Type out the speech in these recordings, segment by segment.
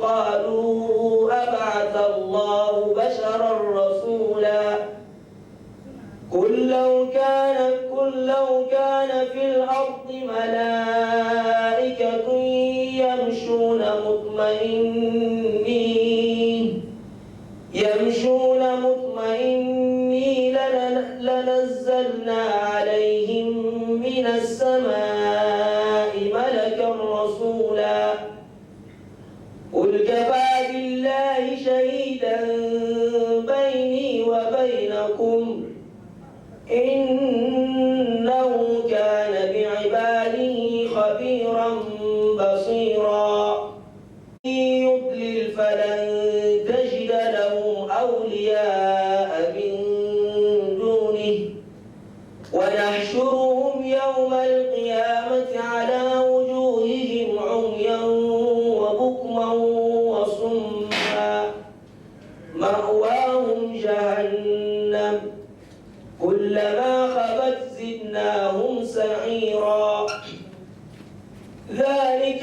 قالوا أبعث الله بشرا رسولا قل لو كان في الأرض ملائكة يمشون مطمئنين لنزلنا عليهم من السماء ملكا رسولا قل كفى بالله شهيدا بيني وبينكم إنه كان بعباده خبيرا بصيرا يضلل فلن تجد له أولياء من دونه ونحشرهم يوم القيامة على وجوههم عميا وبكما وصما مأواهم جهنم كلما خبت زدناهم سعيرا ذلك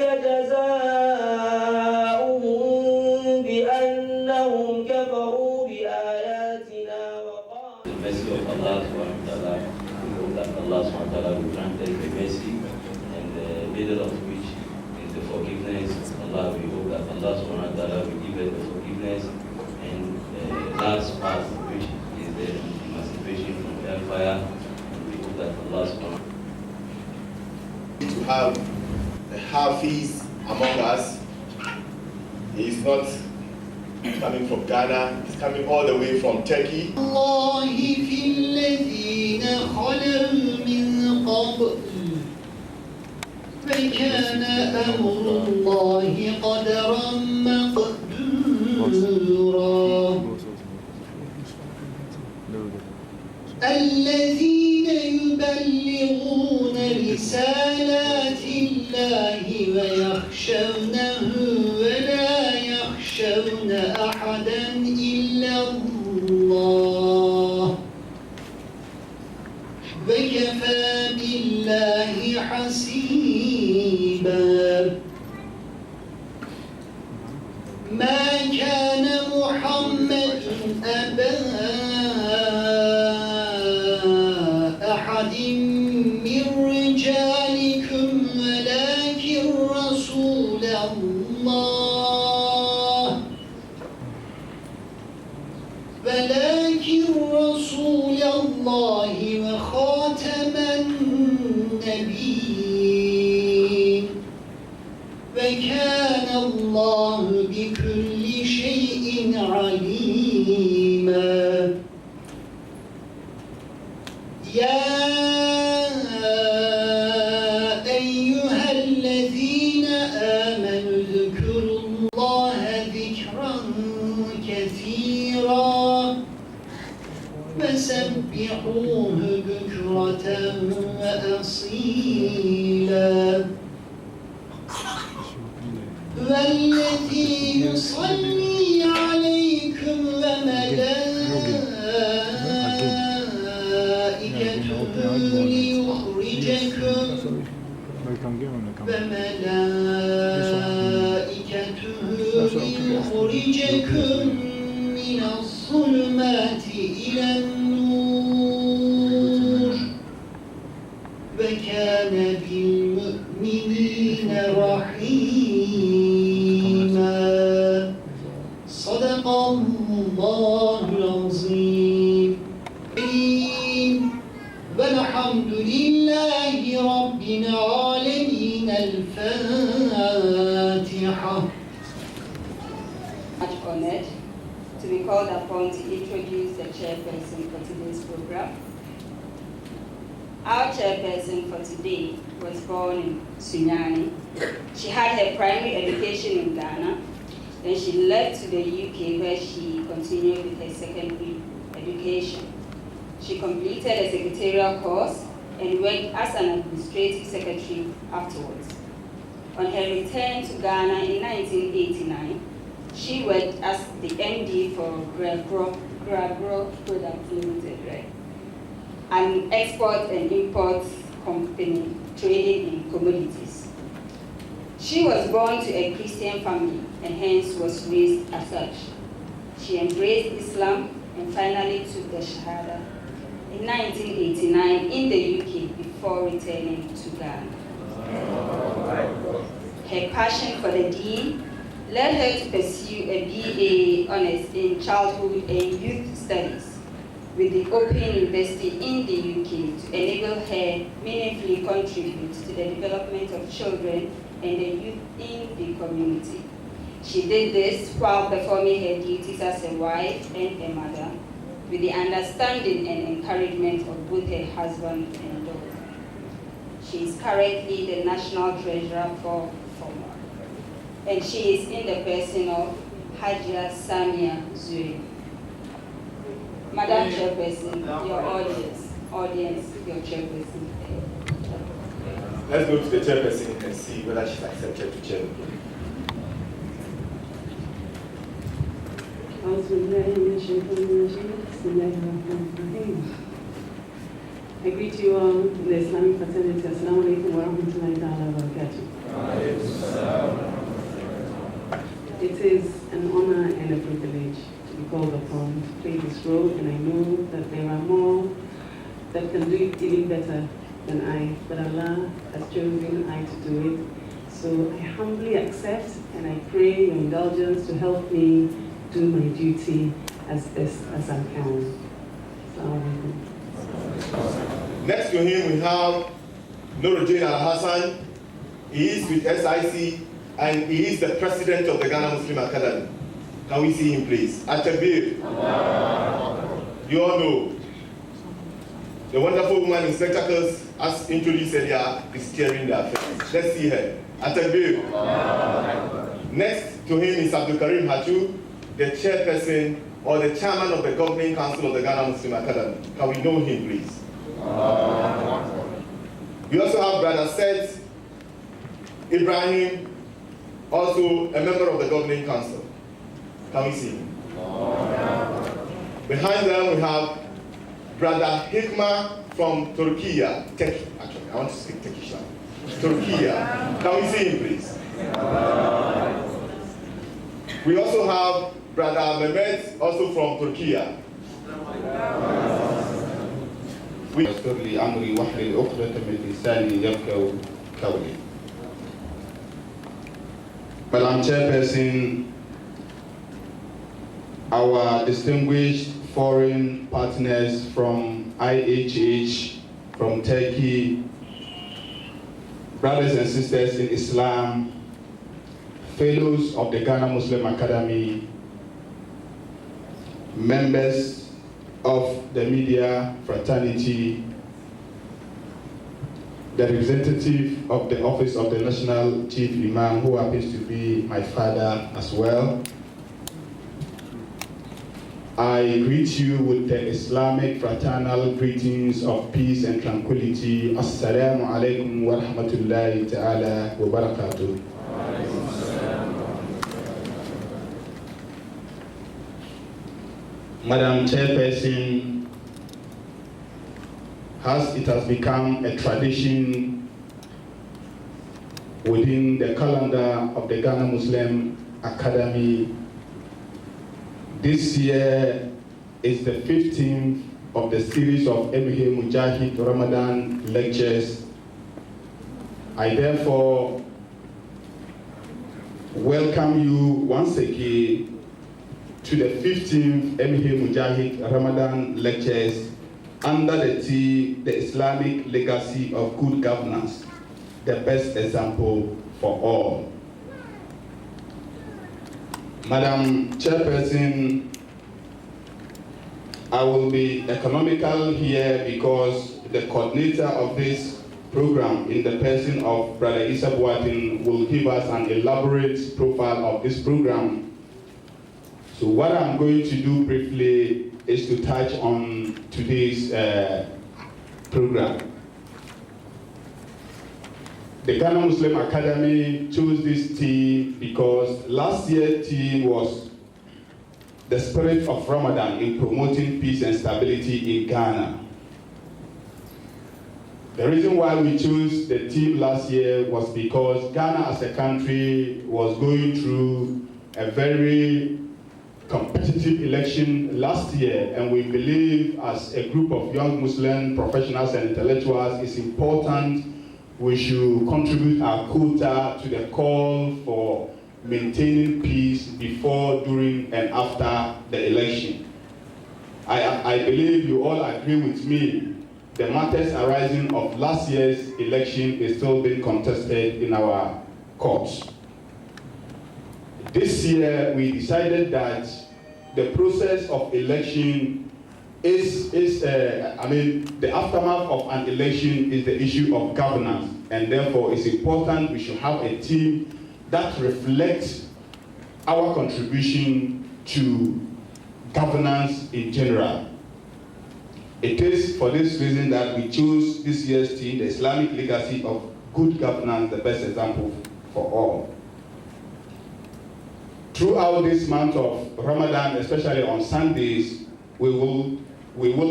جزاؤهم بأنهم كفروا بآياتنا وقالوا The mercy of Allah subhanahu wa ta'ala, we hope that Allah subhanahu wa ta'ala will grant us the mercy and the middle of which is the forgiveness. Allah, we hope that Allah subhanahu wa ta'ala will give us the forgiveness and the last part which is the emancipation from hellfire. We hope that Allah subhanahu wa ta'ala to have a Hafiz among us. He is not coming from Ghana, he's coming all the way from Turkey. الله في الذين خلوا من قبل فكان أمر الله قدرا مقدورا الذين يبلغون رسالات الله ويخشونه ولا يخشون أحدا إلا الله وكفى بالله حسيبا ما كان محمد أبا أحد من رجالكم ولكن رسول الله وخاتم النبيين وكان الله بكل شيء عليما يا أيها الذين آمنوا اذكروا الله ذكرا كثيرا وسبحوه بكرة وأصيلا والذي يصلي عليكم وملائكته ليخرجكم من الظلمات إلى النور وكان بالمؤمنين رحيما صدق الله العظيم والحمد لله رب العالمين الفاتحة. Much honored to be called upon to introduce the chairperson for today's program. Our chairperson for today was born in Sunyani. She had her primary education in Ghana. Then she left to the UK where she continued with her secondary education. She completed a secretarial course and worked as an administrative secretary afterwards. On her return to Ghana in 1989, she worked as the MD for Gragro Products Limited, right? An export and import company trading in commodities. She She was born to a Christian family and hence was raised as such. She embraced Islam and finally took the Shahada in 1989 in the UK before returning to Ghana. Her passion for the Deen led her to pursue a BA Honours in Childhood and Youth Studies with the Open University in the UK to enable her meaningfully contribute to the development of children and the youth in the community. She did this while performing her duties as a wife and a mother with the understanding and encouragement of both her husband and daughter. She is currently the National Treasurer for FOMA, and she is in the person of Hajia Samia Zuri. Madam Chairperson, your audience, your chairperson. Let's go to the chairperson and see whether she's accepted to chair. I greet you all in the Islamic fraternity. Assalamu alaikum wa rahmatullahi wa barakatuh. It is an honor and a privilege to be called upon to play this role, and I know that there are more that can do it even better than I, but Allah has chosen I to do it. So I humbly accept and I pray your indulgence to help me do my duty as best as I can. Assalamu alaikum. Next to him we have Nuruddin Al-Hassan. He is with SIC and he is the president of the Ghana Muslim Academy. Can we see him please? Atabir. You all know the wonderful woman in spectacles, as introduced earlier, is steering the affairs. Let's see her. Atabir. Next to him is Abdul Karim Hatu, the chairperson or the chairman of the governing council of the Ghana Muslim Academy. Can we know him please? We also have Brother Seth Ibrahim, also a member of the governing council. Can we see him? Behind them we have Brother Hikma from Turkey. Turkey, actually, I want to speak Turkish now. Turkey. Can we see him please? We also have Brother Mehmet, also from Turkey. يسر لي أمري واحلل عقدة من لساني يفقهوا قولي. Madam Chairperson, our distinguished foreign partners from IHH, from Turkey, brothers and sisters in Islam, fellows of the Ghana Muslim Academy, members of the media fraternity, the representative of the Office of the National Chief Imam, who happens to be my father as well. I greet you with the Islamic fraternal greetings of peace and tranquility. Assalamu alaikum wa rahmatullahi ta'ala wa barakatuh. Madam Chairperson, as it has become a tradition within the calendar of the Ghana Muslim Academy, this year is the 15th of the series of Emihe Mujahid Ramadan lectures. I therefore welcome you once again to the 15th Emihe Mujahid Ramadan lectures under the theme, the Islamic legacy of good governance, the best example for all. Madam Chairperson, I will be economical here because the coordinator of this program in the person of Brother Issa Boatin will give us an elaborate profile of this program. So what I'm going to do briefly is to touch on today's program. The Ghana Muslim Academy chose this theme because last year's theme was the spirit of Ramadan in promoting peace and stability in Ghana. The reason why we chose the theme last year was because Ghana as a country was going through a very competitive election last year, and we believe as a group of young Muslim professionals and intellectuals it's important we should contribute our quota to the call for maintaining peace before, during, and after the election. I believe you all agree with me. The matters arising of last year's election is still being contested in our courts. This year, we decided that the process of election the aftermath of an election is the issue of governance, and therefore it's important we should have a team that reflects our contribution to governance in general. It is for this reason that we chose this year's theme, the Islamic legacy of good governance, the best example for all. Throughout this month of Ramadan, especially on Sundays, we will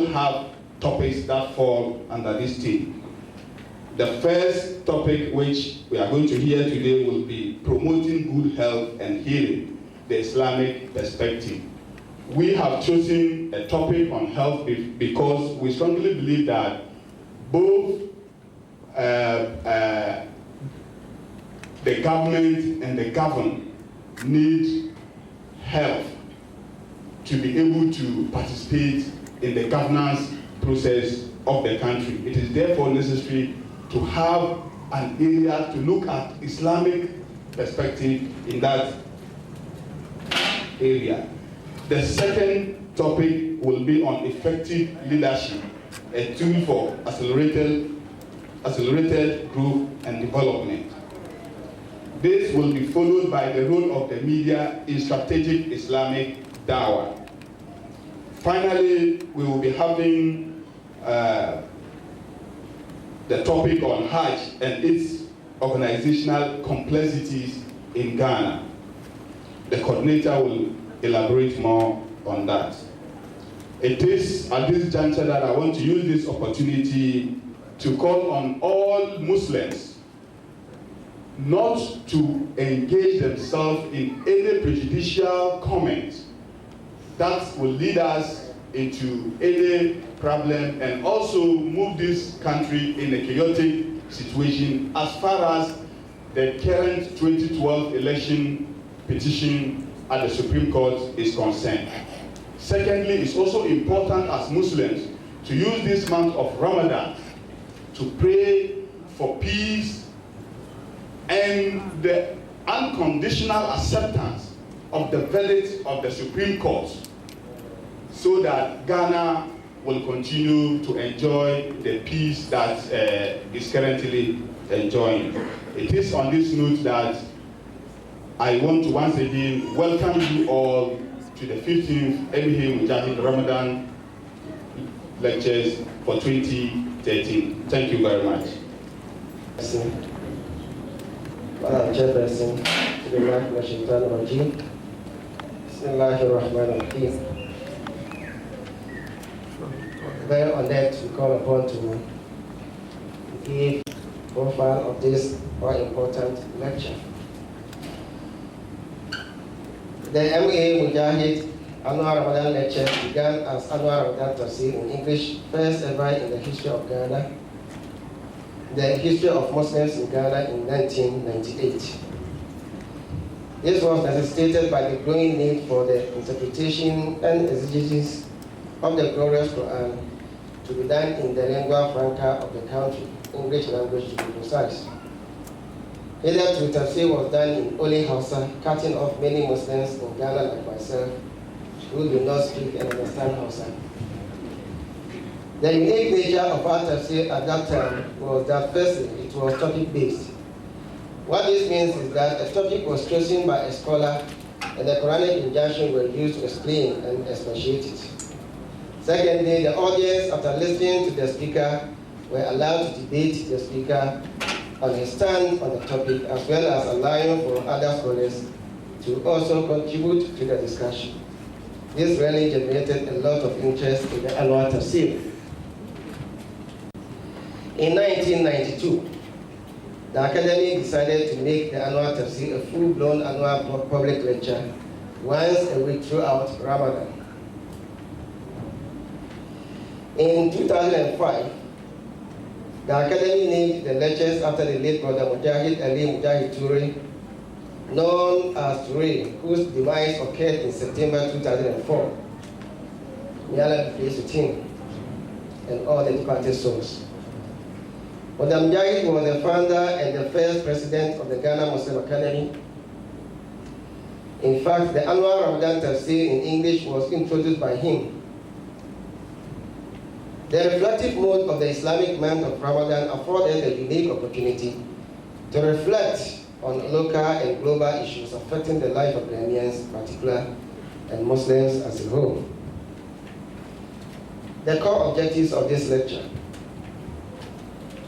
have topics that fall under this theme. The first topic which we are going to hear today will be promoting good health and healing, the Islamic perspective. We have chosen a topic on health because we strongly believe that both the government and the governed need health to be able to participate in the governance process of the country. It is therefore necessary to have an area to look at Islamic perspective in that area. The second topic will be on effective leadership, a tool for accelerated growth and development. This will be followed by the role of the media in strategic Islamic dawah. Finally, we will be having the topic on Hajj and its organizational complexities in Ghana. The coordinator will elaborate more on that. It is at this juncture that I want to use this opportunity to call on all Muslims not to engage themselves in any prejudicial comments that will lead us into any problem and also move this country in a chaotic situation as far as the current 2012 election petition at the Supreme Court is concerned. Secondly, it's also important as Muslims to use this month of Ramadan to pray for peace and the unconditional acceptance of the verdict of the Supreme Court so that Ghana will continue to enjoy the peace that is currently enjoying. It is on this note that I want to once again welcome you all to the 15th MHA Mujahid Ramadan lectures for 2013. Thank you very much. Madam Chairperson, Bismillahirrahmanirrahim. Very honored to be called upon to give profile of this very important lecture. The MA Mujahid Annual Ramadan lecture began as Annual Ramadan Tafsir in English, first ever in the history of Ghana, the history of Muslims in Ghana in 1998. This was necessitated by the growing need for the interpretation and exegesis of the glorious Quran to be done in the lingua franca of the country, English language to be precise. Hitherto, tafsir was done in only Hausa, cutting off many Muslims in Ghana like myself who do not speak and understand Hausa. The unique nature of our tafsir at that time was that firstly, it was topic-based. What this means is that a topic was chosen by a scholar and the Quranic injunction were used to explain and expatiate it. Secondly, the audience, after listening to the speaker, were allowed to debate the speaker on his stand on the topic, as well as allowing for other scholars to also contribute to the discussion. This really generated a lot of interest in the annual tafsir. In 1992, the Academy decided to make the annual tafsir a full-blown annual public lecture once a week throughout Ramadan. In 2005, the Academy named the lectures after the late brother Mujahid Ali Mujahid Ture, known as Ture, whose demise occurred in September 2004. May Allah be pleased with him and all the departed souls. Brother Mujahid was the founder and the first president of the Ghana Muslim Academy. In fact, the annual Ramadan Tafsir in English was introduced by him. The reflective mode of the Islamic month of Ramadan afforded a unique opportunity to reflect on local and global issues affecting the life of Ghanaians in particular and Muslims as a whole. The core objectives of this lecture: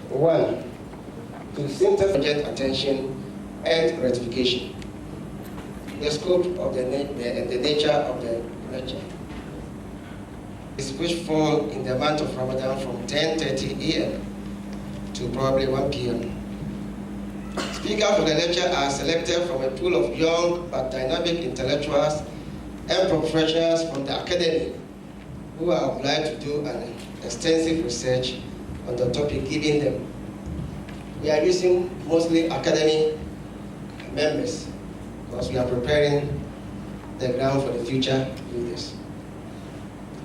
1. To synthesize attention and gratification. The scope of the nature of the lecture is which fall in the month of Ramadan from 10:30 a.m. to probably 1 p.m. Speakers for the lecture are selected from a pool of young but dynamic intellectuals and professionals from the academy who are obliged to do an extensive research on the topic given them. We are using mostly academy members because we are preparing the ground for the future leaders.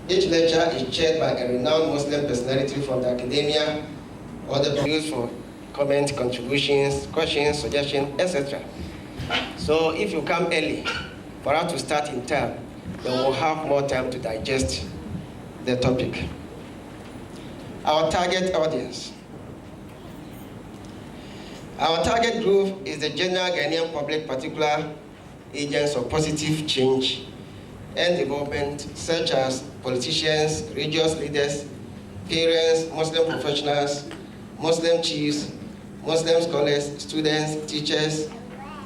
Each lecture is chaired by a renowned Muslim personality from the academia or the used for comment, contributions, questions, suggestions, etc. So if you come early for us to start in time, then we'll have more time to digest the topic. Our target audience. Our target group is the general Ghanaian public, particular agents of positive change and development, such as politicians, religious leaders, parents, Muslim professionals, Muslim chiefs, Muslim scholars, students, teachers,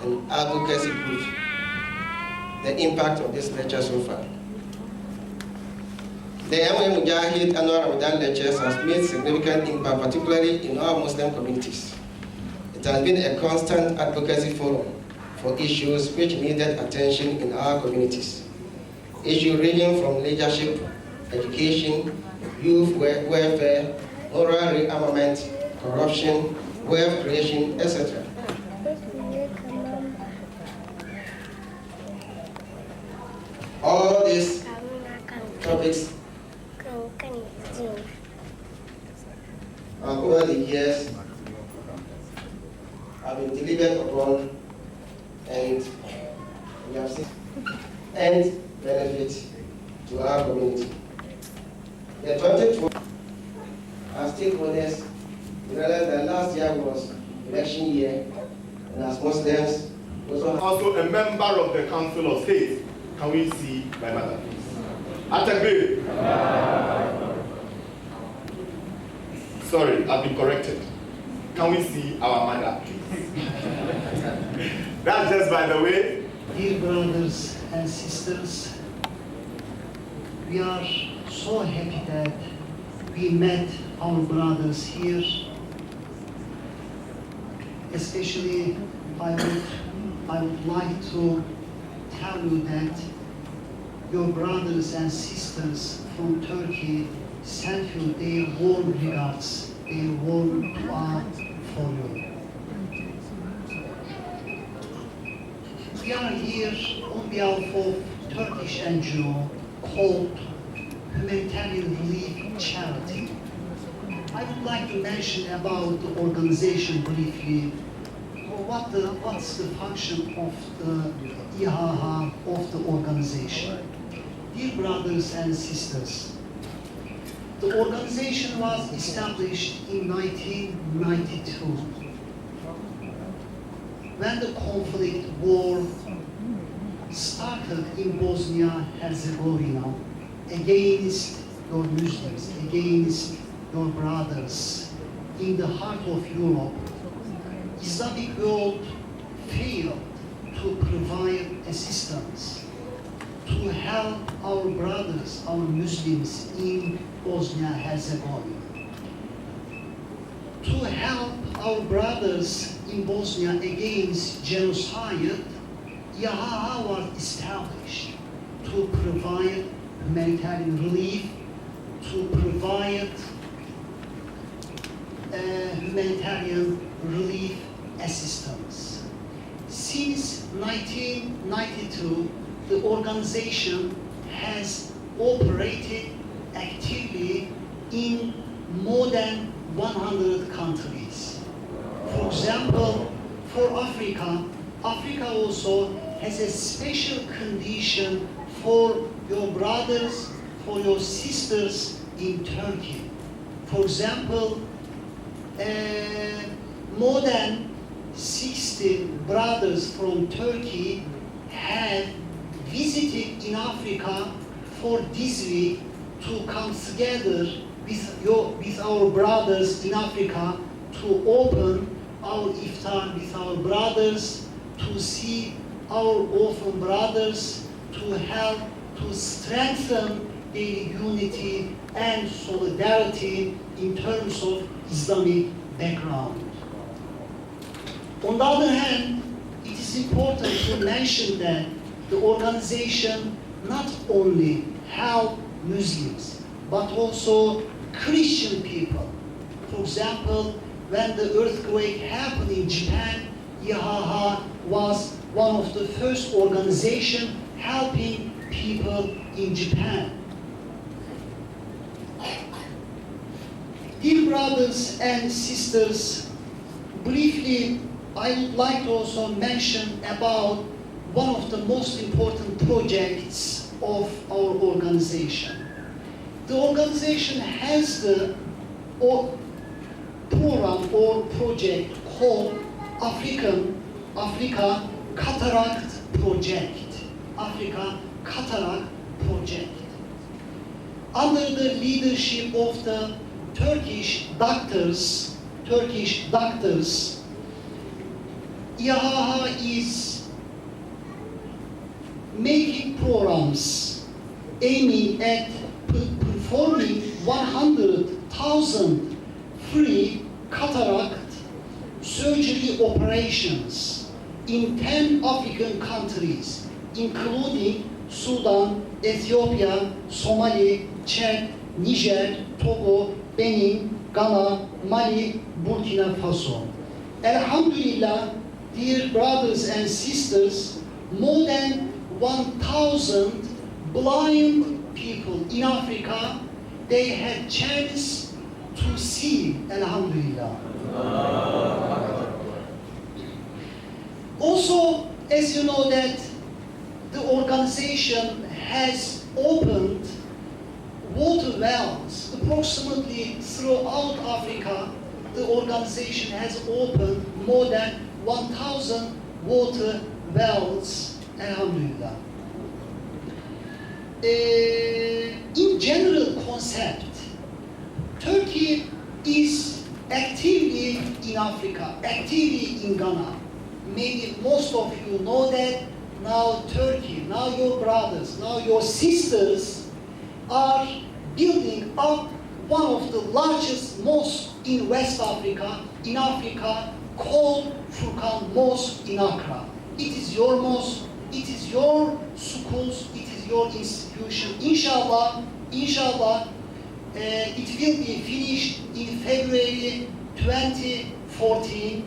and advocacy groups. The impact of this lecture so far. The MA Mujahid annual Ramadan lectures has made significant impact, particularly in our Muslim communities. It has been a constant advocacy forum for issues which needed attention in our communities. Issues ranging from leadership, education, youth welfare, moral rearmament, corruption, wealth creation, etc. All these topics over the years have been delivered upon, and we have seen and benefit to our community. The 2020 our stakeholders realized that last year was election year, and as Muslims also a member of the Council of State. Can we see my mother, please? Atakbir. Sorry, I've been corrected. Can we see our mother, please? That's just by the way. Dear brothers and sisters, we are so happy that we met our brothers here. Especially, I would like to tell you that your brothers and sisters from Turkey send you their warm regards, their warm dua for you. We are here on behalf of Turkish NGO called Humanitarian Relief Charity. I would like to mention about the organization briefly. What's the function of the IHH of the organization? Dear brothers and sisters, the organization was established in 1992 when the conflict war started in Bosnia-Herzegovina against your Muslims, against your brothers in the heart of Europe. Islamic world failed to provide assistance to help our brothers, our Muslims in Bosnia-Herzegovina. To help our brothers in Bosnia against genocide, YHA was established to provide humanitarian relief, to provide humanitarian relief assistance. Since 1992, the organization has operated actively in more than 100 countries. For example, for Africa, Africa also has a special condition for your brothers, for your sisters in Turkey. For example, more than 60 brothers from Turkey have visited in Africa for this week to come together with our brothers in Africa to open our iftar with our brothers, to see our orphan brothers, to help to strengthen their unity and solidarity in terms of Islamic background. On the other hand, it is important to mention that the organization not only help Muslims, but also Christian people. For example, when the earthquake happened in Japan, YHA was one of the first organizations helping people in Japan. Dear brothers and sisters, briefly, I would like to also mention about one of the most important projects of our organization. The organization has the program or project called Africa Cataract Project. Africa Cataract Project. Under the leadership of the Turkish doctors, YHA is making programs aiming at performing 100,000 free cataract surgery operations in 10 African countries, including Sudan, Ethiopia, Somalia, Chad, Niger, Togo, Benin, Ghana, Mali, Burkina Faso. Alhamdulillah, dear brothers and sisters, more than 1,000 blind people in Africa, they had chance to see, Alhamdulillah. Also, as you know that the organization has opened water wells approximately throughout Africa. The organization has opened more than 1,000 water wells, Alhamdulillah. In general concept, Turkey is actively in Africa, actively in Ghana. Maybe most of you know that now Turkey, now your brothers, now your sisters are building up one of the largest mosques in West Africa, called Furkan Mosque in Accra. It is your mosque, it is your schools, it is your institution. Inshallah, it will be finished in February 2014.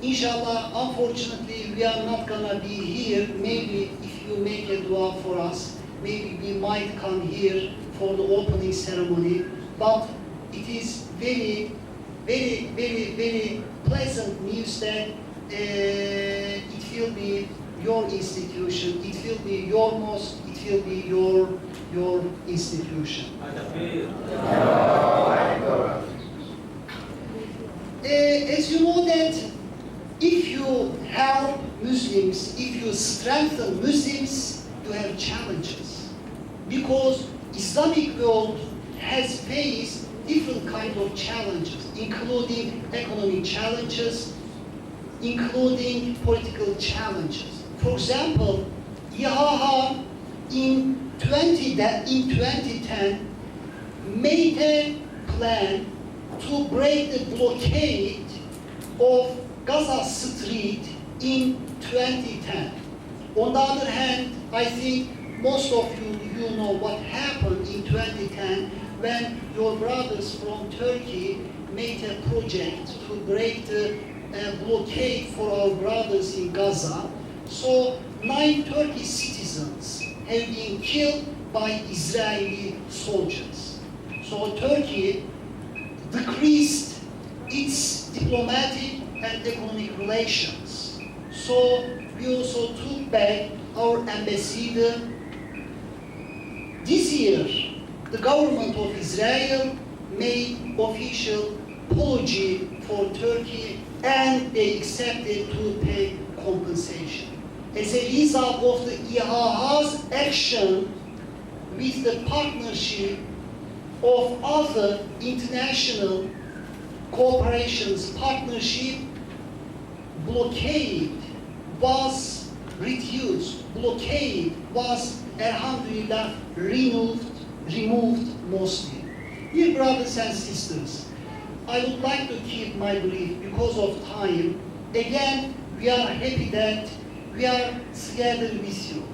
Inshallah, unfortunately, we are not gonna be here. Maybe if you make a dua for us, maybe we might come here for the opening ceremony. But it is very, very, very, very pleasant news that it will be your institution, it will be your mosque, it will be your institution. As you know that if you help Muslims, if you strengthen Muslims, you have challenges. Because Islamic world has faced different kinds of challenges, including economic challenges, including political challenges. For example, YHA in 2010 made a plan to break the blockade of Gaza Street in 2010. On the other hand, I think most of you know what happened in 2010 when your brothers from Turkey made a project to break the blockade for our brothers in Gaza. So 9 Turkish citizens have been killed by Israeli soldiers. So Turkey decreased its diplomatic and economic relations. So we also took back our ambassador. This year, the government of Israel made official apology for Turkey and they accepted to pay compensation. As a result of the IHH's action with the partnership of other international cooperations partnership, blockade was reduced. Blockade was, alhamdulillah, removed mostly. Dear brothers and sisters, I would like to keep my belief because of time. Again, we are happy that we are together with you.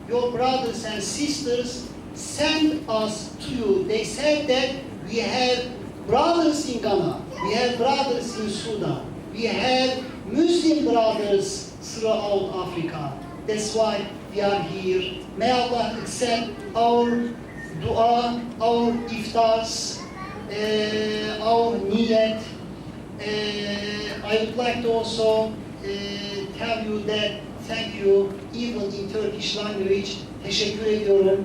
Your brothers and sisters sent us to you. They said that we have brothers in Ghana, we have brothers in Sudan, we have Muslim brothers throughout Africa. That's why we are here. May Allah accept our dua, our iftars, our niyat. I would like to also tell you that thank you even in Turkish language. Teşekkür ediyorum.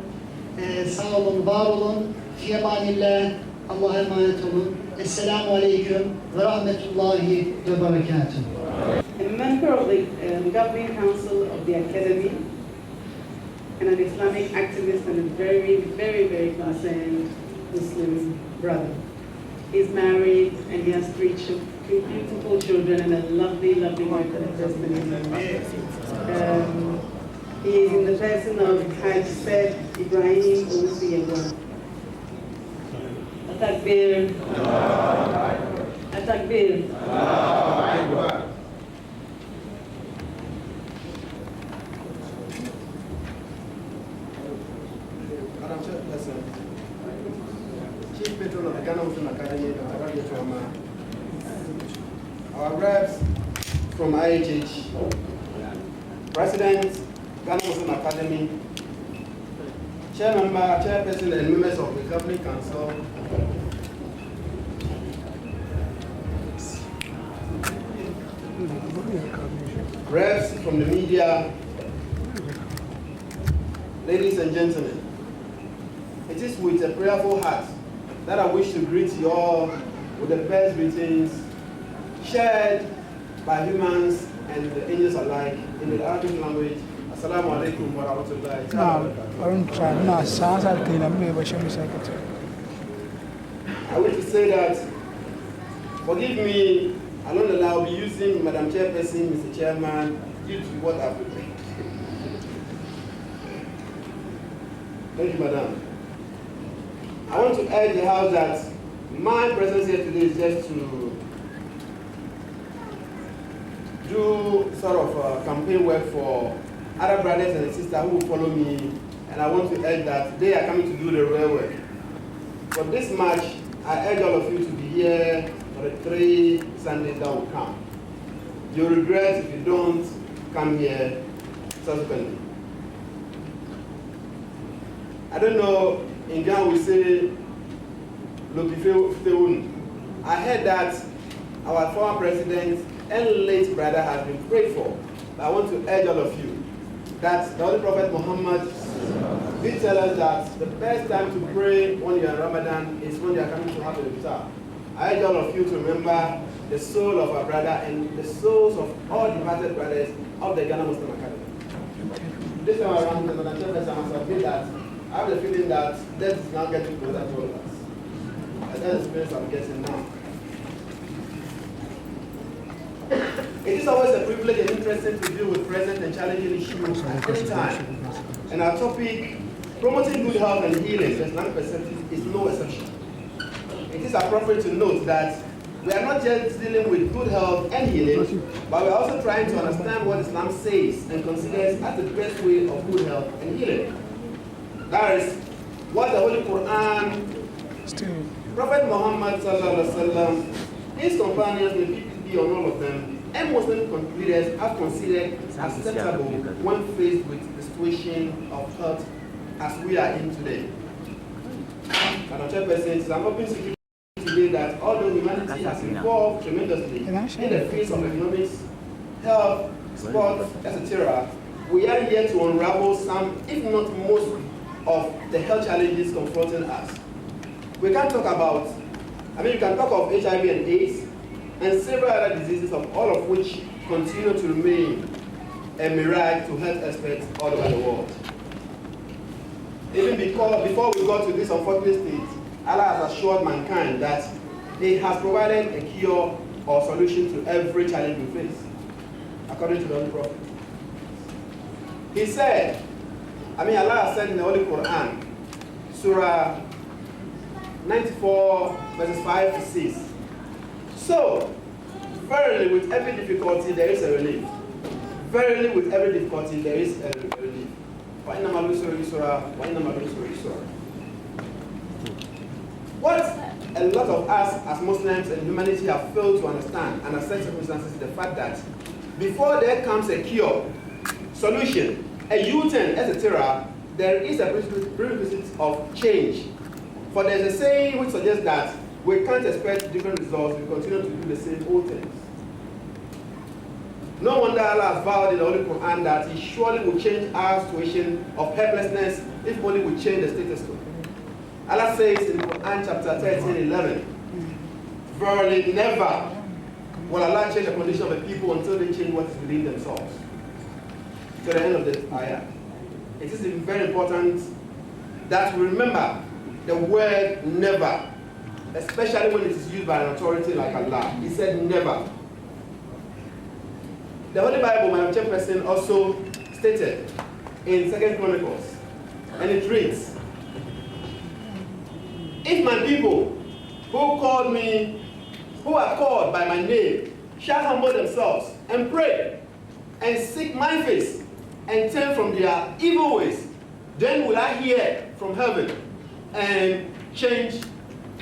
Sağ olun, var olun. Fi emanillah. Allah'a emanet olun. Esselamu aleyküm ve rahmetullahi ve berekatuhu. I'm a member of the governing council of the academy and an Islamic activist and a very, very, very concerned Muslim brother. He's married and he has three beautiful children and a lovely, lovely wife and husband. He is in the person of Hajj Said Ibrahim Owusu-Yegwa. Atakbir. Atakbir. Madam Chairperson, Chief Patron of the Ghana Muslim Academy, Dr. Rabi Choma, our reps from IHH, President, Ghana Muslim Academy, Chairperson and members of the Governing Council, reps from the media, ladies and gentlemen, it is with a prayerful heart that I wish to greet you all with the best greetings shared by humans and the angels alike in the Arabic language. Assalamu alaikum wa rahmatullahi wa I wish to say that, forgive me, along the line I'll be using Madam Chairperson, Mr. Chairman, due to what I've prepared. Thank you, Madam. I want to urge the House that my presence here today is just to do sort of campaign work for other brothers and sisters who will follow me, and I want to urge that they are coming to do the real work. For this March, I urge all of you to be here for the 3 Sundays that will come. You'll regret if you don't come here subsequently. I don't know, in Ghana we say, I heard that our former president and late brother has been prayed for. But I want to urge all of you that the Holy Prophet Muhammad did tell us that the best time to pray when you are in Ramadan is when you are coming to have the iftar. I urge all of you to remember the soul of our brother and the souls of all departed brothers of the Ghana Muslim Academy. This time around, the Madam Chairperson has admitted that I have the feeling that death is now getting closer to all of us. And that's the experience I'm getting now. It is always a privilege and interesting to deal with present and challenging issues at any time. And our topic, promoting good health and healing, the Islamic perspective, is no exception. it is appropriate to note that we are not just dealing with good health and healing, but we are also trying to understand what Islam says and considers as the best way of good health and healing. That is what the Holy Quran, Prophet Muhammad sallallahu alaihi wasallam, his companions, may peace be on all of them, and Muslim leaders have considered acceptable when faced with the situation of health as we are in today. And on chairperson, I'm hoping to today that although humanity has evolved tremendously in the fields of economics, health, sports, etc., we are here to unravel some, if not most, of the health challenges confronting us. We can talk about, you can talk of HIV and AIDS and several other diseases, of all of which continue to remain a mirage to health experts all over the world. Even before we got to this unfortunate state, Allah has assured mankind that He has provided a cure or solution to every challenge we face, according to the Holy Prophet. He said, Allah has said in the Holy Quran, Surah 94, verses 5 to 6. So, verily with every difficulty there is a relief. Verily with every difficulty there is a relief. What a lot of us as Muslims and humanity have failed to understand and accept circumstances is the fact that before there comes a cure, solution, a U-turn, etc., there is a prerequisite of change. For there is a saying which suggests that we can't expect different results if we continue to do the same old things. No wonder Allah has vowed in the Holy Quran that He surely will change our situation of helplessness if only we change the status quo. Allah says in Quran chapter 13:11, verily never will Allah change the condition of the people until they change what is within themselves. To the end of the ayah. It is very important that we remember the word never, especially when it is used by an authority like Allah. He said never. The Holy Bible, my chairperson, also stated in 2 Chronicles, and it reads, if my people who are called by my name, shall humble themselves and pray and seek my face and turn from their evil ways, then will I hear from heaven and change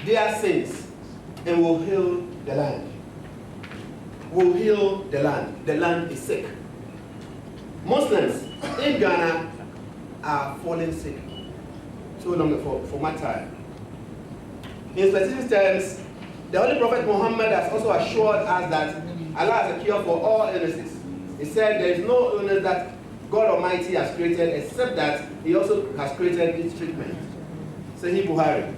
their sins and will heal the land. Will heal the land. The land is sick. Muslims in Ghana are falling sick. Too long for my time. In specific terms, the Holy Prophet Muhammad has also assured us that Allah has a cure for all illnesses. He said there is no illness that God Almighty has created except that He also has created its treatment. Sahih Buhari.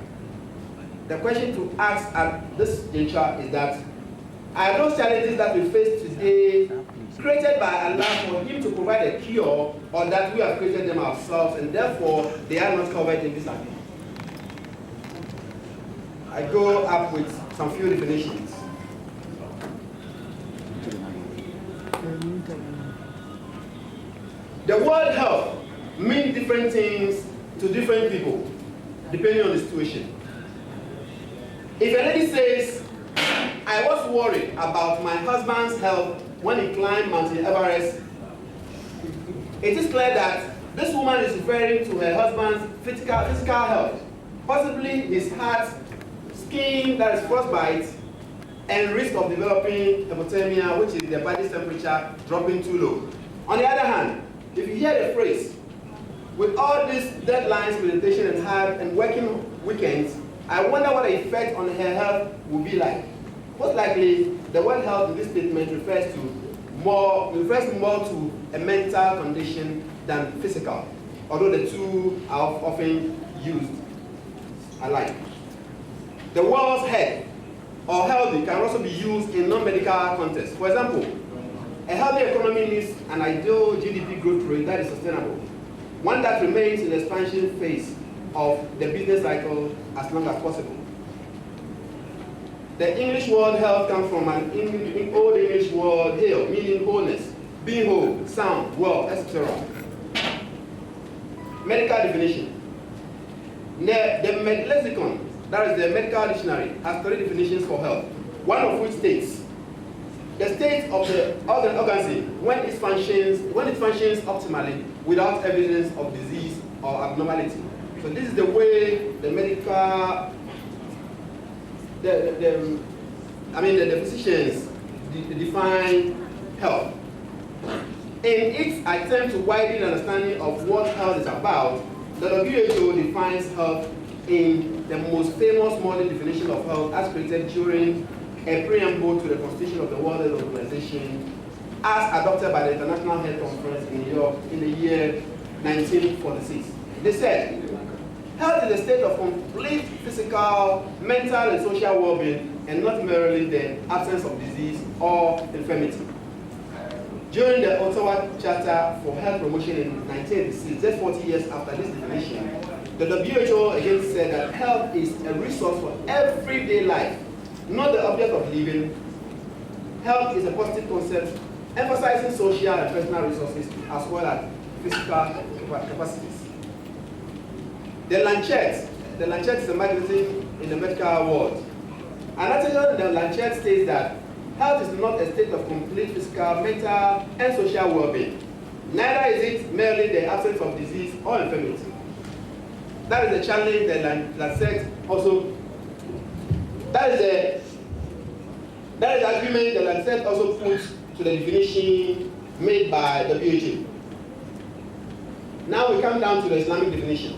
The question to ask at this juncture is that, are those challenges that we face today created by Allah for Him to provide a cure, or that we have created them ourselves and therefore they are not covered in this agreement? I go up with some few definitions. The word health means different things to different people, depending on the situation. If a lady says, I was worried about my husband's health when he climbed Mount Everest, it is clear that this woman is referring to her husband's physical health, possibly his heart, skin that is frostbite, and risk of developing hypothermia, which is the body's temperature dropping too low. On the other hand, if you hear the phrase, with all these deadlines, meditation and hard and working weekends, I wonder what the effect on her health will be like. Most likely, the word health in this statement refers more to a mental condition than physical, although the two are often used alike. The word's health or healthy can also be used in non-medical contexts. For example, a healthy economy needs an ideal GDP growth rate that is sustainable, one that remains in the expansion phase of the business cycle as long as possible. The English word health comes from an Old English word heal, meaning wholeness, being whole, sound, well, etc. Medical definition. The lexicon that is the medical dictionary, has 3 definitions for health, one of which states, the state of the organ when it functions optimally without evidence of disease or abnormality. So this is the way the medical, the physicians define health. In its attempt to widen understanding of what health is about, the WHO defines health in the most famous modern definition of health as created during a preamble to the Constitution of the World Health Organization as adopted by the International Health Conference in New York in the year 1946. They said, health is a state of complete physical, mental, and social well-being, and not merely the absence of disease or infirmity. During the Ottawa Charter for Health Promotion in 1986, just 40 years after this definition, the WHO again said that health is a resource for everyday life, not the object of living. Health is a positive concept, emphasizing social and personal resources as well as physical capacities. The Lancet is a magazine in the medical world. An article in the Lancet states that health is not a state of complete physical, mental, and social well-being. Neither is it merely the absence of disease or infirmity. That is the challenge that Lancet also. That is the argument that Lancet also puts to the definition made by the WHO. Now we come down to the Islamic definition.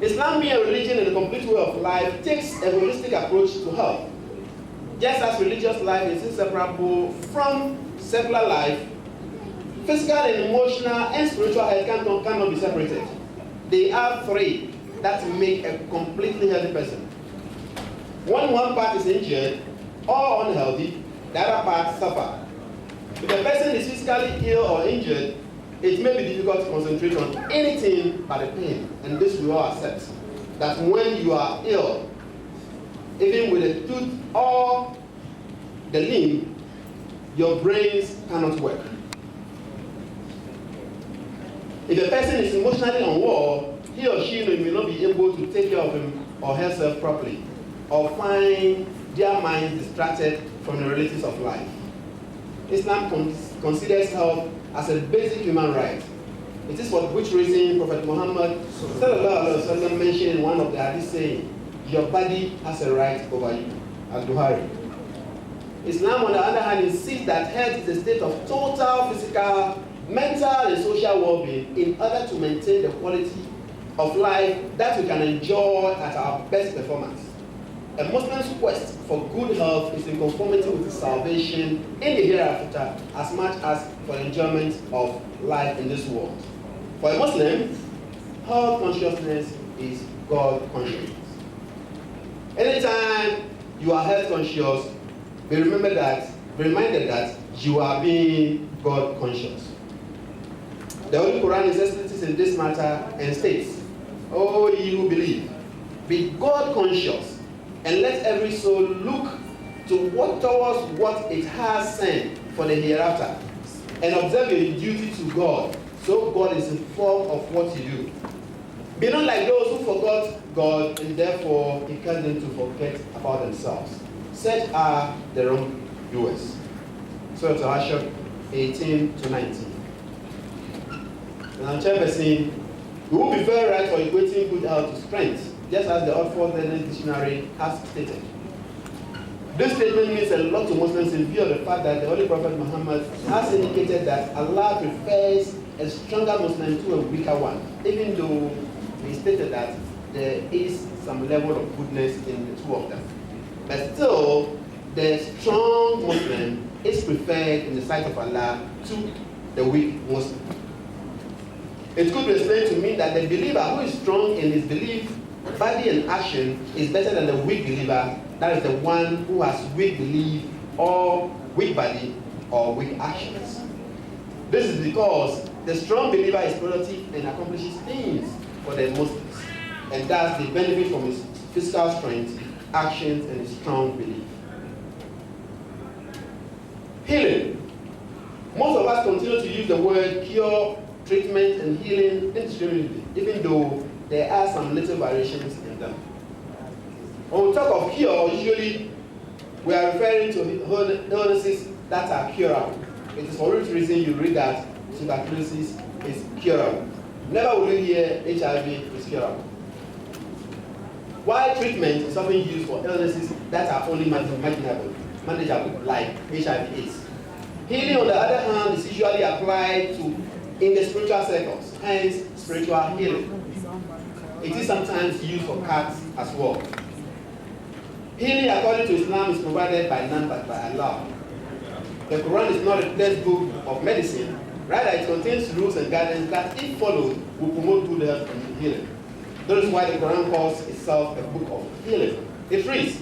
Islam, being a religion and a complete way of life, takes a holistic approach to health. Just as religious life is inseparable from secular life, physical and emotional and spiritual health cannot be separated. They are 3 that make a completely healthy person. When one part is injured or unhealthy, the other part suffers. If the person is physically ill or injured, it may be difficult to concentrate on anything but the pain. And this we all accept. That when you are ill, even with a tooth or the limb, your brains cannot work. If a person is emotionally unwell, he or she may not be able to take care of him or herself properly, or find their minds distracted from the realities of life. Islam considers health as a basic human right. It is for which reason Prophet Muhammad mentioned in one of the hadith saying, your body has a right over you, Al-Buhari. Islam, on the other hand, insists that health is a state of total physical, mental, and social well-being in order to maintain the quality of life that we can enjoy at our best performance. A Muslim's quest for good health is in conformity with his salvation in the hereafter as much as for enjoyment of life in this world. For a Muslim, health consciousness is God consciousness. Anytime you are health conscious, be reminded that you are being God conscious. The Holy Quran is explicit in this matter and states, "O ye who believe, be God conscious, and let every soul look towards what it has sent for the hereafter, and observe your duty to God, so God is informed of what you do. Be not like those who forgot God, and therefore He caused them to forget about themselves. Such are the wrongdoers." Surah Al-Hashr 18 to 19. Now, chairperson, we will be very right for equating good health to strength, just as the Oxford Dictionary has stated. This statement means a lot to Muslims in view of the fact that the Holy Prophet Muhammad has indicated that Allah prefers a stronger Muslim to a weaker one, even though he stated that there is some level of goodness in the two of them. But still, the strong Muslim is preferred in the sight of Allah to the weak Muslim. It could be explained to mean that the believer who is strong in his belief, body and action is better than the weak believer, that is the one who has weak belief or weak body or weak actions. This is because the strong believer is productive and accomplishes things for the Muslims, and thus they benefit from his physical strength, actions, and his strong belief. Healing. Most of us continue to use the word cure, treatment, and healing indiscriminately, even though there are some little variations in them. When we talk of cure, usually we are referring to illnesses that are curable. It is for which reason you read that tuberculosis is curable. Never will you hear HIV is curable. While treatment is often used for illnesses that are only manageable, like HIV/AIDS. Healing, on the other hand, is usually applied to in the spiritual circles, hence spiritual healing. It is sometimes used for cats as well. Healing, according to Islam, is provided by none but by Allah. The Quran is not a textbook of medicine. Rather, it contains rules and guidance that, if followed, will promote good health and healing. That is why the Quran calls itself a book of healing. It reads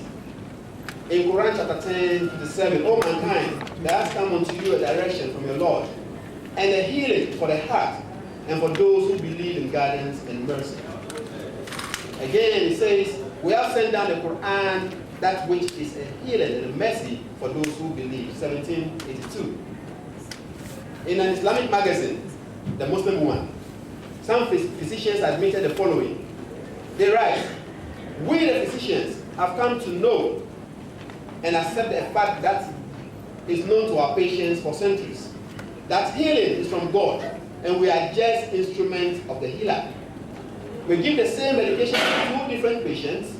in Quran chapter 10:57, O mankind, there has come unto you a direction from your Lord, and a healing for the heart, and for those who believe in guidance and mercy. Again, it says, we have sent down the Quran, that which is a healing and a mercy for those who believe. 1782. In an Islamic magazine, The Muslim Woman, some physicians admitted the following. They write, we the physicians have come to know and accept the fact that is known to our patients for centuries, that healing is from God, and we are just instruments of the healer. We give the same medication to two different patients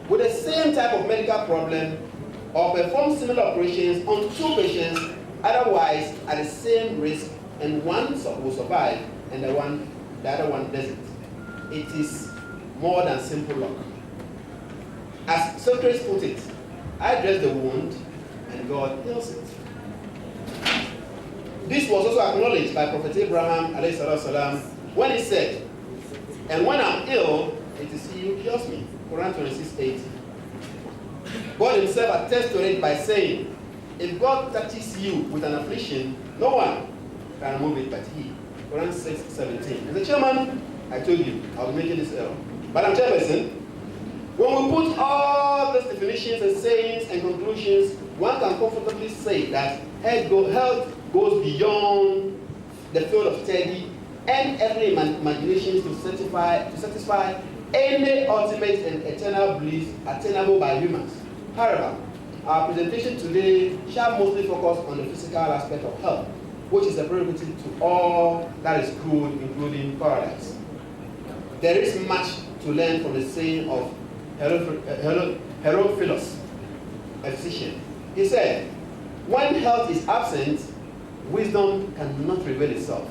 with the same type of medical problem, or perform similar operations on two patients, otherwise at the same risk, and one will survive and the other one doesn't. It is more than simple luck. As Socrates put it, I dress the wound and God heals it. This was also acknowledged by Prophet Abraham ﷺ, when he said, and when I'm ill, it is he who cures me. Quran 26:8. God himself attests to it by saying, if God touches you with an affliction, no one can remove it but he. Quran 6:17. As a chairman, I told you, I'll be making this error. But I'm chairperson. When we put all these definitions and sayings and conclusions, one can comfortably say that health goes beyond the field of study and every imagination to satisfy any ultimate and eternal bliss attainable by humans. However, our presentation today shall mostly focus on the physical aspect of health, which is a prerequisite to all that is good, including paradise. There is much to learn from the saying of Herophilus, a physician. He said, when health is absent, wisdom cannot reveal itself.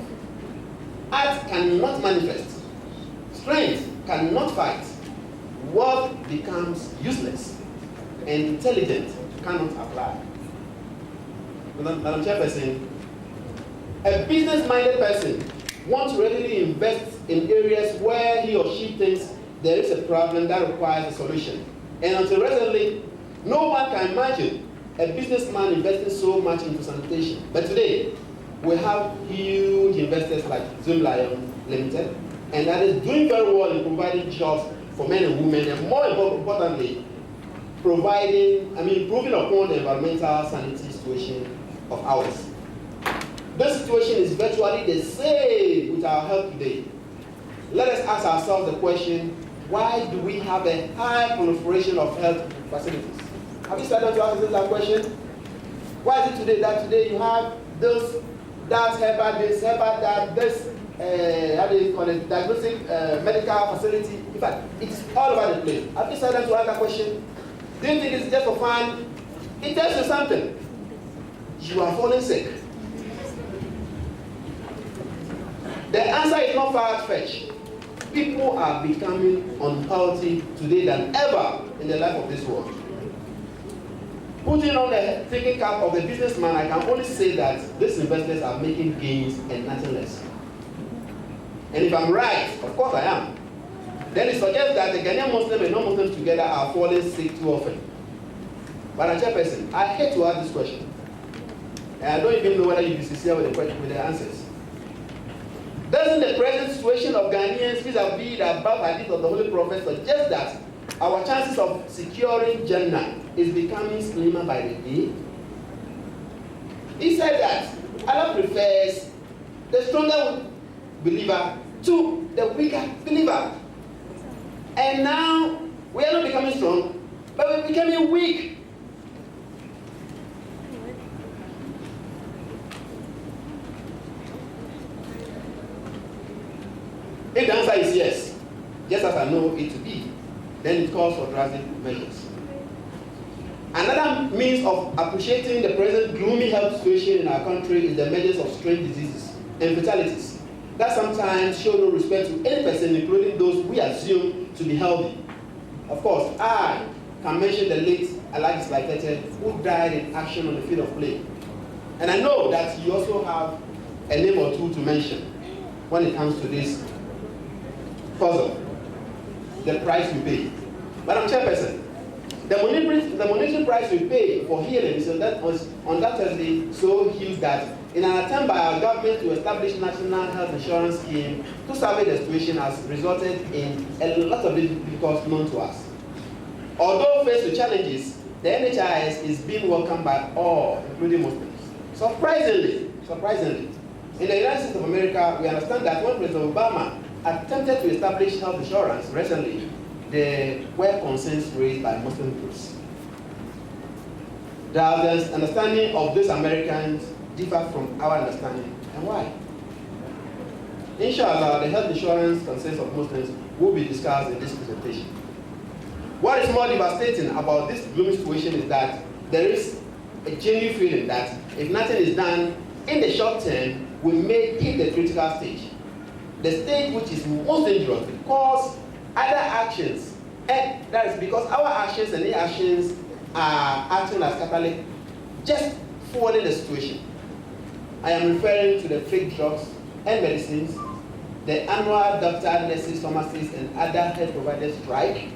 Art cannot manifest. Strength cannot fight. Wealth becomes useless. And intelligence cannot apply. Madam Chairperson, a business-minded person wants to readily invest in areas where he or she thinks there is a problem that requires a solution. And until recently, no one can imagine a businessman investing so much into sanitation. But today, we have huge investors like Zoom Lion Limited, and that is doing very well in providing jobs for men and women, and more importantly, improving upon the environmental sanity situation of ours. This situation is virtually the same with our health today. Let us ask ourselves the question, why do we have a high proliferation of health facilities? Have you started to ask that question? Why is it today that today you have this, that, this, that, this, how do you call it, diagnostic medical facility? In fact, it's all over the place. Have you started to ask that question? Do you think it's just for fun? It tells you something. You are falling sick. The answer is not far-fetched. People are becoming unhealthy today than ever in the life of this world. Putting on the thinking cap of the businessman, I can only say that these investors are making gains and nothing less. And if I'm right, of course I am, then it suggests that the Ghanaian Muslims and non-Muslims together are falling sick too often. But as a chairperson, I hate to ask this question. And I don't even know whether you'll be sincere with the answers. Doesn't the present situation of Ghanaians vis-a-vis the above hadith of the Holy Prophet suggest that our chances of securing Jannah is becoming slimmer by the day? He said that Allah prefers the stronger believer to the weaker believer. And now we are not becoming strong, but we're becoming weak. If the answer is yes, just as I know it to be, then it calls for drastic measures. Another means of appreciating the present gloomy health situation in our country is the measures of strange diseases and fatalities that sometimes show no respect to any person, including those we assume to be healthy. Of course, I can mention the late Alhaji Slaitete, who died in action on the field of play. And I know that you also have a name or two to mention when it comes to this puzzle, the price we pay. Madam Chairperson, the monetary price we pay for healing is undoubtedly so huge that in an attempt by our government to establish national health insurance scheme to survey the situation has resulted in a lot of difficulties known to us. Although faced with challenges, the NHIS is being welcomed by all, including Muslims. Surprisingly, in the United States of America, we understand that when President Obama attempted to establish health insurance recently, there were concerns raised by Muslim groups. The understanding of these Americans differ from our understanding, and why? Inshallah, the health insurance concerns of Muslims will be discussed in this presentation. What is more devastating about this gloomy situation is that there is a genuine feeling that if nothing is done in the short term, we may hit the critical stage. The stage which is most dangerous because other actions, and that is because our actions and inactions are acting as catalyst, just forwarding the situation. I am referring to the fake drugs and medicines, the annual doctor, nurses, pharmacists, and other health providers strike,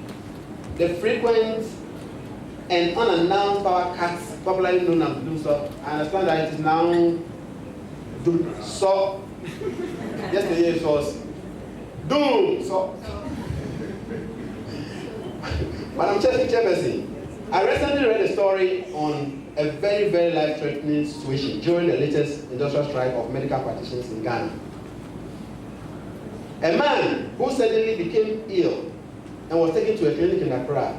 the frequent and unannounced power cuts, popularly known as doom so. I understand that it is now doom so. Yesterday it was doom so. Madam Chairperson, I recently read a story on a very, very life-threatening situation during the latest industrial strike of medical practitioners in Ghana. A man who suddenly became ill and was taken to a clinic in Accra.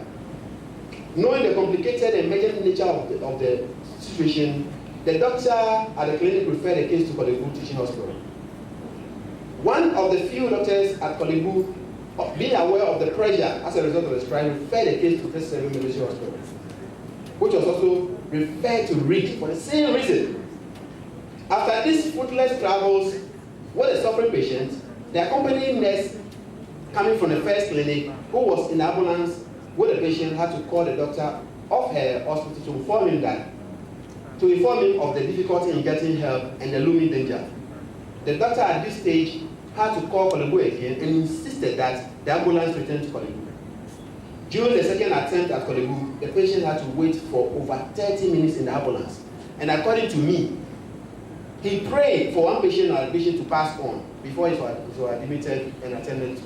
Knowing the complicated and emergent nature of the situation, the doctor at the clinic referred the case to Kolebu Teaching Hospital. One of the few doctors at Kolebu, being aware of the pressure as a result of the strike, referred the case to President Military Hospital, which was also referred to RIG for the same reason. After these fruitless travels with a suffering patient, the accompanying nurse coming from the first clinic, who was in the ambulance with the patient, had to call the doctor of her hospital to inform him of the difficulty in getting help and the looming danger. The doctor at this stage had to call Kolebu again and insisted that the ambulance return to Kolebu. During the second attempt at Kolebu, the patient had to wait for over 30 minutes in the ambulance. And according to me, he prayed for one patient or patient to pass on before he was admitted and attended to.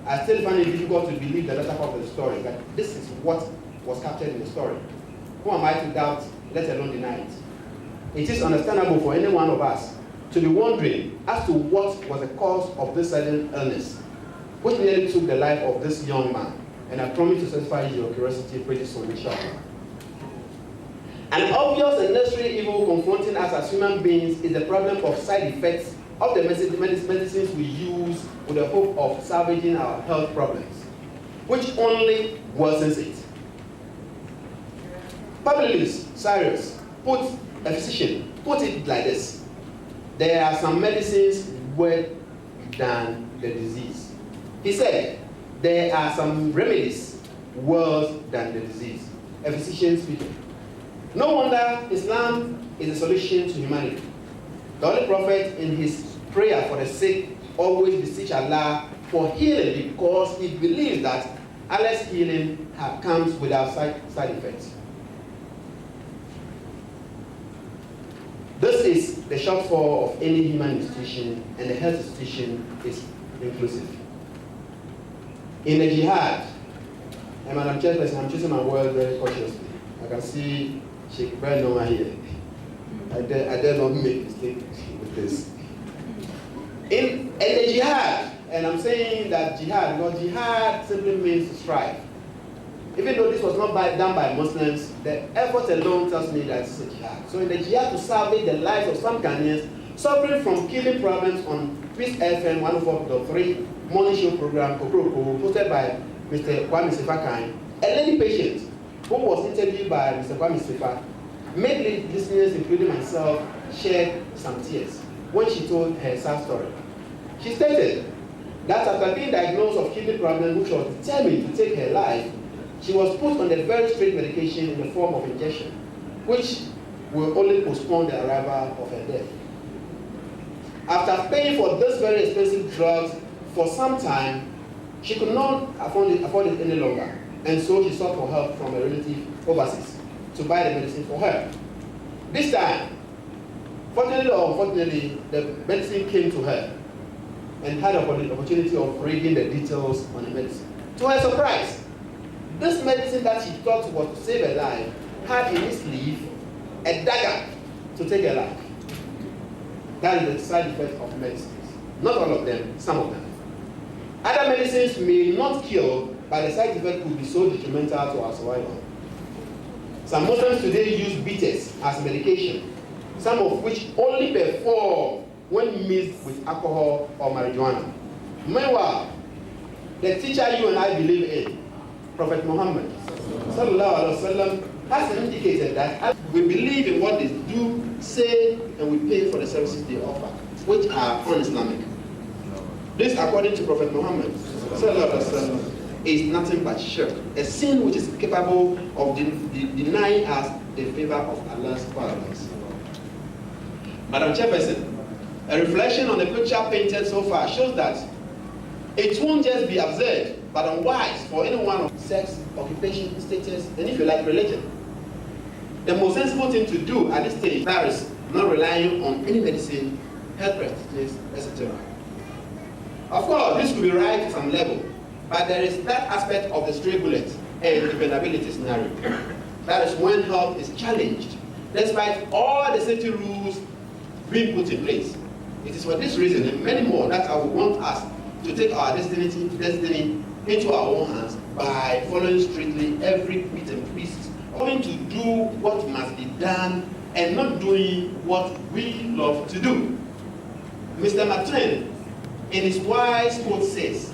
I still find it difficult to believe the latter part of the story, but this is what was captured in the story. Who am I to doubt, let alone deny it? It is understandable for any one of us to be wondering as to what was the cause of this sudden illness, which nearly took the life of this young man. And I promise to satisfy your curiosity pretty soon, inshallah. An obvious and necessary evil confronting us as human beings is the problem of side effects of the medicines we use with the hope of salvaging our health problems, which only worsens it. Publius Cyrus, a physician, put it like this: there are some medicines worse than the disease. He said, there are some remedies worse than the disease. A physician speaking. No wonder Islam is a solution to humanity. The Holy Prophet, in his prayer for the sick, always beseech Allah for healing because he believes that Allah's healing comes without side effects. This is the shortfall of any human institution, and the health institution is inclusive. In the jihad, and Madam Chairperson, I'm choosing my words very cautiously. I can see Sheikh Bernoma here. I dare not make a mistake with this. In the jihad, and I'm saying that jihad, because jihad simply means to strive. even though this was not done by Muslims, the effort alone tells me that it's a jihad. So in the jihad to salvage the lives of some Ghanaians suffering from killing problems on Peace FM 104.3 morning show program, hosted by Mr. Kwame Sefakan, a lady patient who was interviewed by Mr. Kwame Sefa, made listeners, including myself, shed some tears when she told her sad story. She stated that after being diagnosed of kidney problem, which was determined to take her life, she was put on a very strict medication in the form of injection, which will only postpone the arrival of her death. After paying for this very expensive drugs for some time, she could not afford it any longer, and so she sought for help from a relative overseas to buy the medicine for her. This time, fortunately or unfortunately, the medicine came to her and had the opportunity of reading the details on the medicine. To her surprise, this medicine that she thought was to save her life had in its leaf a dagger to take her life. That is the side effect of medicines. Not all of them, some of them. Other medicines may not kill, but the side effect could be so detrimental to our survival. Some Muslims today use bitters as medication, some of which only perform when mixed with alcohol or marijuana. Meanwhile, the teacher you and I believe in, Prophet Muhammad ﷺ, has indicated that we believe in what they do, say, and we pay for the services they offer, which are un-Islamic. This, according to Prophet Muhammad ﷺ, is nothing but shirk, a sin which is capable of denying us the favor of Allah's paradise. Madam Chairperson, a reflection on the picture painted so far shows that it won't just be absurd, but unwise for anyone of sex, occupation, status, and if you like, religion. The most sensible thing to do at this stage is not relying on any medicine, health practices, etc. Of course, this could be right to some level, but there is that aspect of the stray bullet and dependability scenario. That is when health is challenged, despite all the safety rules being put in place. It is for this reason and many more that I would want us to take our destiny into our own hands by following strictly every bit and piece, going to do what must be done and not doing what we love to do. Mr. Matren, in his wise quote, says,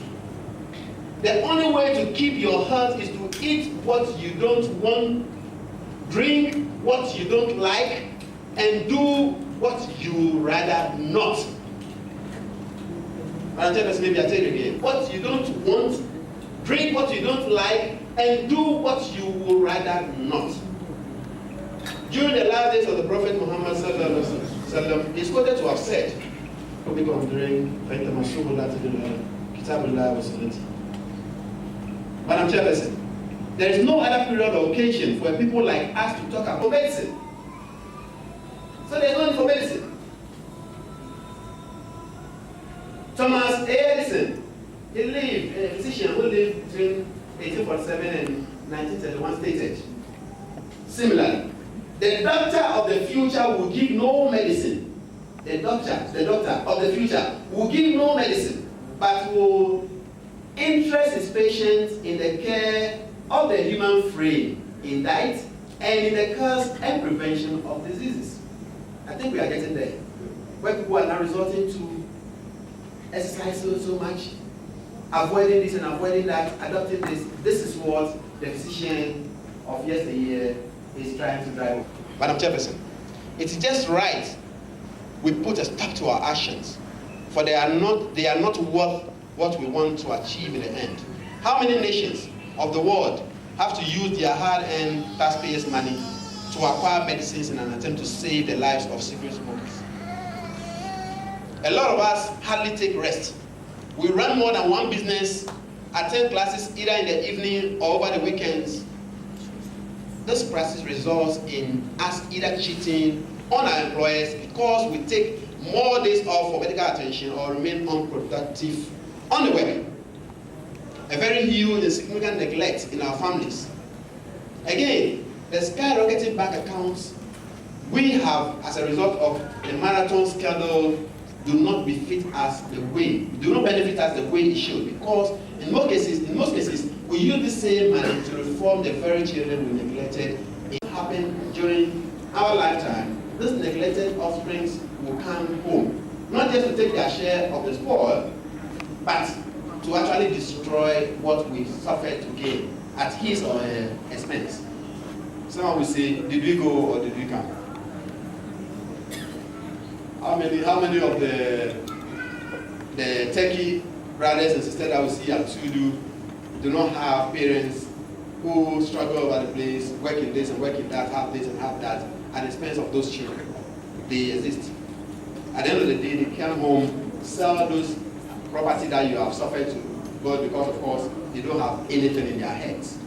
the only way to keep your health is to eat what you don't want, drink what you don't like, and do what you rather not. And maybe I tell you again, what you don't want, drink what you don't like, and do what you would rather not. During the last days of the Prophet Muhammad sallallahu he is quoted to have said, Madam Chairperson, there is no other period or occasion for people like us to talk about medicine. So there is no need for medicine. Thomas A. Edison, he lived, a physician who lived between 1847 and 1931, stated, similarly, the doctor of the future will give no medicine. The doctor of the future will give no medicine, but will interest his patients in the care of the human frame, in diet, and in the cause and prevention of diseases. I think we are getting there, where people are now resorting to exercise so much, avoiding this and avoiding that, adopting this. This is what the physician of yesteryear is trying to drive. Madam Chairperson, it's just right we put a stop to our actions, for they are not worth what we want to achieve in the end. How many nations of the world have to use their hard-earned taxpayers' money to acquire medicines in an attempt to save the lives of cigarette smokers? A lot of us hardly take rest. We run more than one business, attend classes either in the evening or over the weekends. This practice results in us either cheating on our employers because we take more days off for medical attention or remain unproductive on the work. A very huge and significant neglect in our families. Again, the skyrocketing bank accounts we have as a result of the marathon scandal do not benefit us the way it should, because in most cases, we use the same money to reform the very children we neglected. It happened during our lifetime. These neglected offsprings will come home, not just to take their share of the spoil, but to actually destroy what we suffered to gain at his or her expense. Someone will say, did we go or did we come? How many of the Turkey brothers and sisters that we see at Sudu do not have parents who struggle over the place, work in this and work in that, have this and have that, at the expense of those children? They exist. At the end of the day, they come home, sell those property that you have suffered to God, because of course they don't have anything in their heads.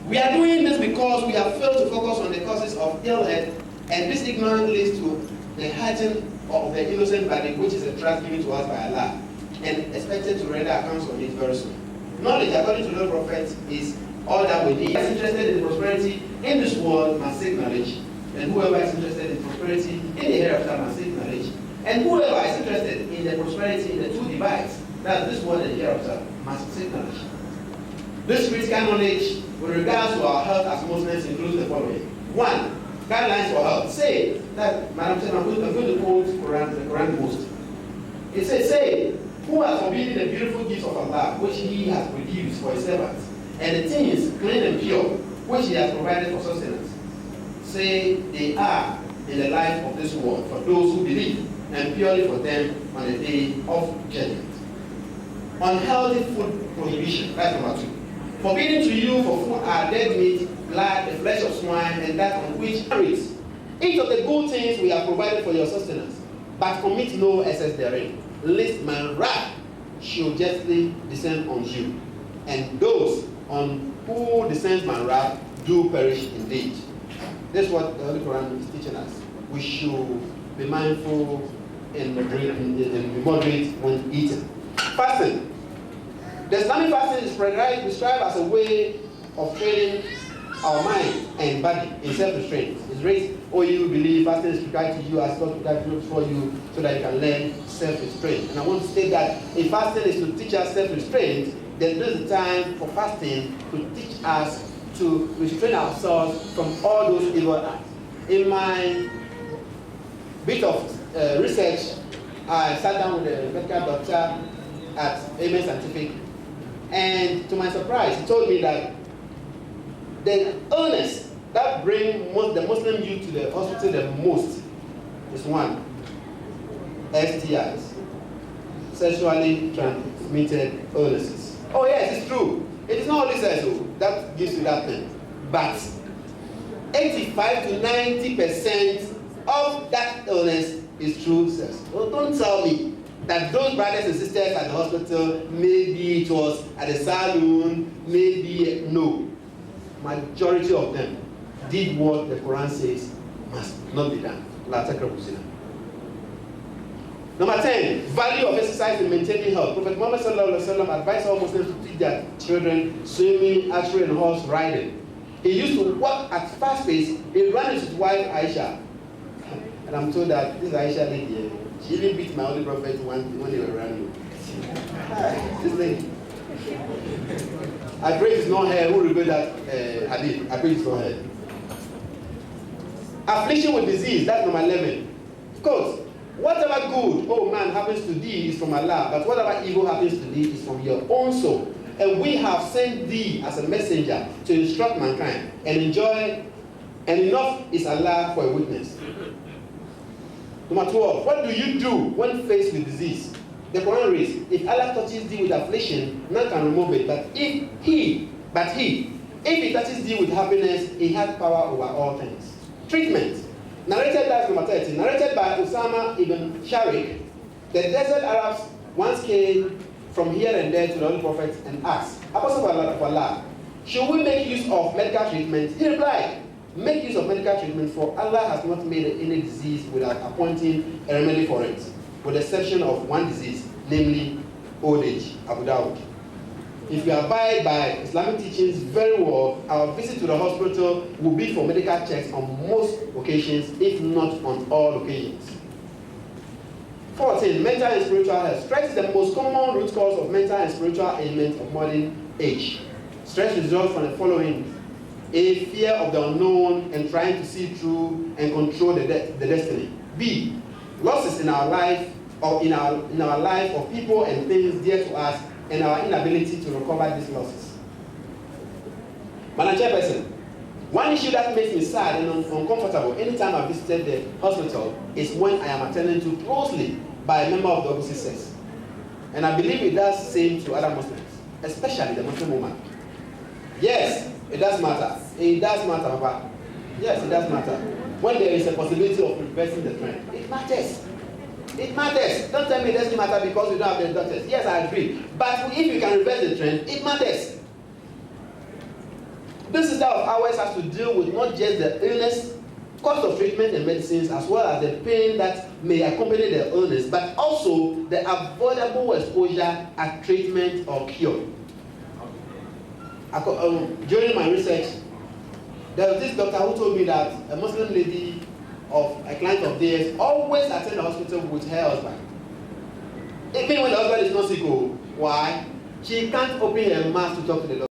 We are doing this because we have failed to focus on the causes of ill health, and this ignorance leads to the hurting of the innocent body, which is a trust given to us by Allah, and expected to render accounts on it very soon. Knowledge, according to the prophet, is all that we need. Whoever is interested in prosperity in this world must seek knowledge, and whoever is interested in prosperity in the hereafter must seek knowledge, and whoever is interested in the prosperity in the two divides, that's this world and hereafter, must seek knowledge. This critical knowledge with regards to our health as Muslims includes the following. 1. Guidelines for health. Say that, Madam Chairman, I'm going to quote the Quran post. It says, say, who has forbidden the beautiful gifts of Allah, which He has produced for His servants, and the things clean and pure, which He has provided for sustenance. Say, they are in the life of this world for those who believe, and purely for them on the day of judgment. Unhealthy food prohibition, that's number 2. Forbidden to you for food are dead meat, blood, the flesh of swine, and that on which narrates. Each of the good things we have provided for your sustenance, but commit no excess therein, lest my wrath should justly descend on you. And those on who descends my wrath do perish indeed. That's what the Holy Quran is teaching us. We should be mindful and be moderate when eating. Fasting. The Islamic fasting is described as a way of training our mind and body in self-restraint. It's raised, oh, you believe fasting is prescribed to you as God prescribed for you so that you can learn self-restraint. And I want to state that if fasting is to teach us self-restraint, then this is the time for fasting to teach us to restrain ourselves from all those evil acts. In my bit of research, I sat down with a medical doctor at Amen Scientific, and to my surprise, he told me that the illness that brings the Muslim youth to the hospital the most is 1, STIs, sexually transmitted illnesses. Oh yes, it's true. It is not only sexual that gives you that thing, but 85 to 90% of that illness is through sex. So don't tell me that those brothers and sisters at the hospital, maybe it was at the salon, maybe no. Majority of them did what the Quran says must not be done. Number 10, value of exercise in maintaining health. Prophet Muhammad advised all Muslims to teach their children swimming, archery, and horse riding. He used to walk at fast pace. He ran with his wife Aisha. And I'm told that this Aisha lady, she even beat my Holy Prophet when they were running. This lady. I pray it's not her who revealed that hadith. I pray it's not her. Affliction with disease, that's number 11. Of course, whatever good, oh man, happens to thee is from Allah, but whatever evil happens to thee is from your own soul. And we have sent thee as a messenger to instruct mankind and enjoy, and enough is Allah for a witness. Number 12, what do you do when faced with disease? The Quran reads, if Allah touches thee with affliction, none can remove it, but if he touches thee with happiness, he has power over all things. Treatment. Narrated, that's number 13, narrated by Usama ibn Sharik, the desert Arabs once came from here and there to the Holy Prophet and asked, Apostle of Allah, should we make use of medical treatment? He replied, make use of medical treatment, for Allah has not made any disease without appointing a remedy for it, with the exception of one disease, namely old age. Abu Dawud. If you abide by Islamic teachings very well, our visit to the hospital will be for medical checks on most occasions, if not on all occasions. 14, mental and spiritual health. Stress is the most common root cause of mental and spiritual ailments of modern age. Stress results from the following: A, fear of the unknown and trying to see through and control the destiny. B, losses in our life or in our life of people and things dear to us and our inability to recover these losses. Madam Chairperson, one issue that makes me sad and uncomfortable anytime I visited the hospital is when I am attended to closely by a member of the opposite sex. And I believe it does the same to other Muslims, especially the Muslim woman. Yes, it does matter. It does matter, Papa. Yes, it does matter. When there is a possibility of reversing the trend, it matters. It matters. Don't tell me it doesn't matter because you don't have the doctors. Yes, I agree. But if you can reverse the trend, it matters. This system of ours has to deal with not just the illness, cost of treatment and medicines, as well as the pain that may accompany the illness, but also the avoidable exposure at treatment or cure. During my research, there was this doctor who told me that a Muslim lady of a client of theirs always attend the hospital with her husband. Even when the husband is not sick. Why? She can't open her mouth to talk to the doctor.